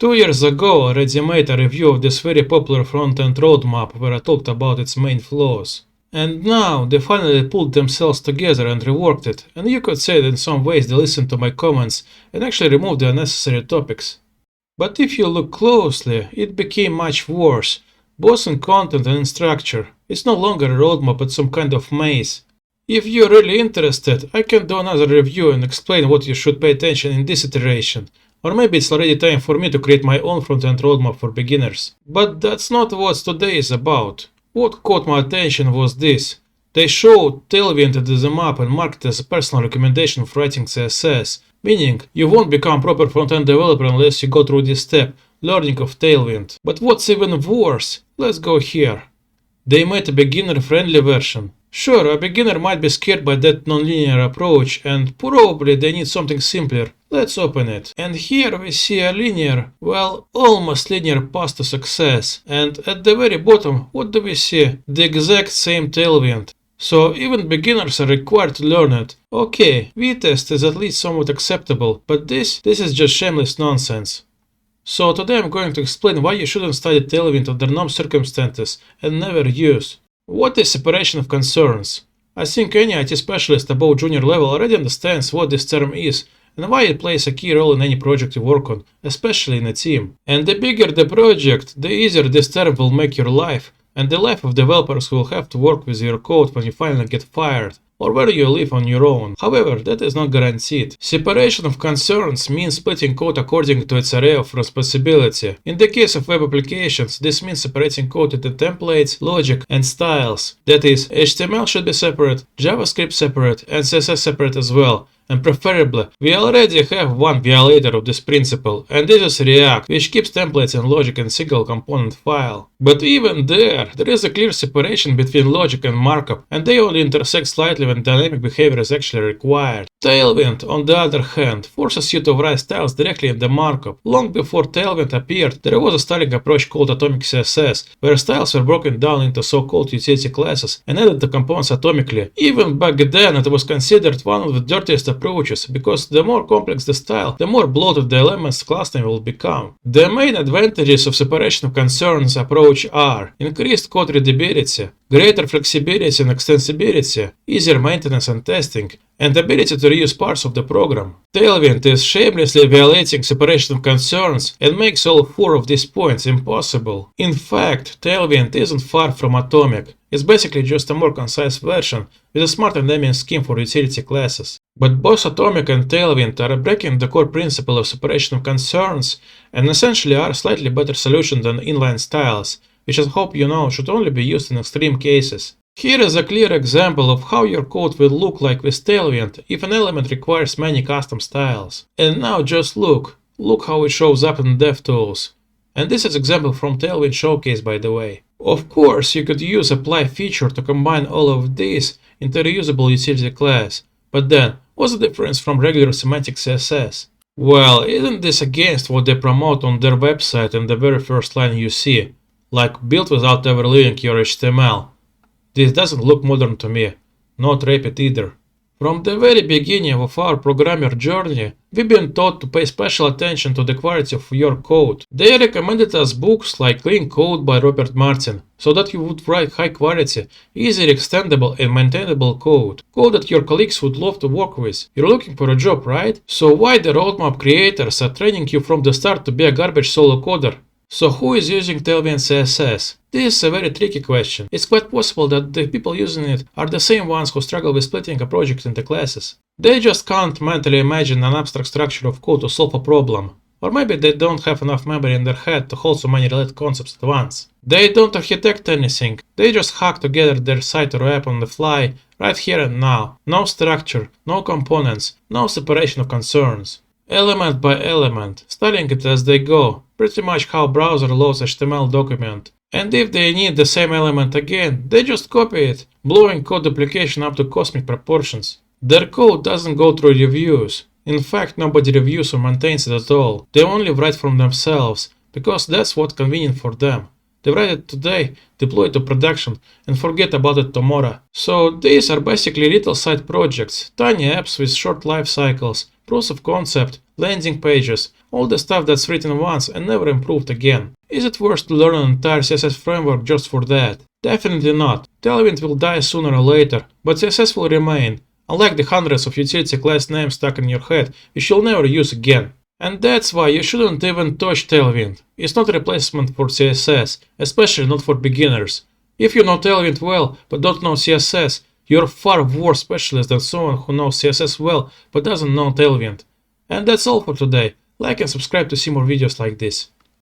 2 years ago, I already made a review of this very popular front-end roadmap where I talked about its main flaws. And now they finally pulled themselves together and reworked it, and you could say that in some ways they listened to my comments and actually removed the unnecessary topics. But if you look closely, it became much worse, both in content and in structure. It's no longer a roadmap but some kind of maze. If you're really interested, I can do another review and explain what you should pay attention in this iteration. Or maybe it's already time for me to create my own front-end roadmap for beginners. But that's not what today is about. What caught my attention was this. They showed Tailwind as a map and marked it as a personal recommendation for writing CSS, meaning you won't become proper front-end developer unless you go through this step, learning of Tailwind. But what's even worse? Let's go here. They made a beginner-friendly version. Sure, a beginner might be scared by that non-linear approach and probably they need something simpler. Let's open it. And here we see a linear, well, almost linear path to success. And at the very bottom, what do we see? The exact same Tailwind. So even beginners are required to learn it. Okay, V-test is at least somewhat acceptable, but this is just shameless nonsense. So today I'm going to explain why you shouldn't study Tailwind under no circumstances and never use. What is separation of concerns? I think any IT specialist above junior level already understands what this term is and why it plays a key role in any project you work on, especially in a team. And the bigger the project, the easier this term will make your life, and the life of developers who will have to work with your code when you finally get fired, or where you live on your own. However, that is not guaranteed. Separation of concerns means splitting code according to its area of responsibility. In the case of web applications, this means separating code into templates, logic, and styles. That is, HTML should be separate, JavaScript separate, and CSS separate as well. And preferably, we already have one violator of this principle, and this is React, which keeps templates and logic in a single component file. But even there is a clear separation between logic and markup, and they only intersect slightly when dynamic behavior is actually required. Tailwind, on the other hand, forces you to write styles directly in the markup. Long before Tailwind appeared, there was a styling approach called atomic CSS, where styles were broken down into so-called utility classes and added to components atomically. Even back then, it was considered one of the dirtiest approaches, because the more complex the style, the more bloated the elements class name will become. The main advantages of separation of concerns approach are increased code readability, greater flexibility and extensibility, easier maintenance and testing, and ability to reuse parts of the program. Tailwind is shamelessly violating separation of concerns and makes all 4 of these points impossible. In fact, Tailwind isn't far from atomic. It's basically just a more concise version with a smarter naming scheme for utility classes. But both Atomic and Tailwind are breaking the core principle of separation of concerns and essentially are a slightly better solution than inline styles, which I hope you know should only be used in extreme cases. Here is a clear example of how your code will look like with Tailwind if an element requires many custom styles. And now just look how it shows up in DevTools. And this is example from Tailwind Showcase, by the way. Of course, you could use apply feature to combine all of these into a reusable utility class, but then, what's the difference from regular semantic CSS? Well, isn't this against what they promote on their website and the very first line you see? Like, build without ever leaving your HTML. This doesn't look modern to me, not rapid either. From the very beginning of our programmer journey, we've been taught to pay special attention to the quality of your code. They recommended us books like Clean Code by Robert Martin, so that you would write high quality, easily extendable and maintainable code. Code that your colleagues would love to work with. You're looking for a job, right? So why the roadmap creators are training you from the start to be a garbage solo coder? So who is using Tailwind CSS? This is a very tricky question. It's quite possible that the people using it are the same ones who struggle with splitting a project into classes. They just can't mentally imagine an abstract structure of code to solve a problem. Or maybe they don't have enough memory in their head to hold so many related concepts at once. They don't architect anything. They just hack together their site or app on the fly, right here and now. No structure, no components, no separation of concerns. Element by element, styling it as they go, pretty much how browser loads HTML document. And if they need the same element again, they just copy it, blowing code duplication up to cosmic proportions. Their code doesn't go through reviews. In fact, nobody reviews or maintains it at all. They only write from themselves, because that's what's convenient for them. They write it today, deploy it to production, and forget about it tomorrow. So these are basically little side projects, tiny apps with short life cycles, proofs of concept, landing pages, All the stuff that's written once and never improved again. Is it worth to learn an entire CSS framework just for that? Definitely not. Tailwind will die sooner or later, but CSS will remain, unlike the hundreds of utility class names stuck in your head which you'll never use again. And that's why you shouldn't even touch Tailwind. It's not a replacement for CSS, especially not for beginners. If you know Tailwind well but don't know CSS, you're a far worse specialist than someone who knows CSS well but doesn't know Tailwind. And that's all for today. Like and subscribe to see more videos like this.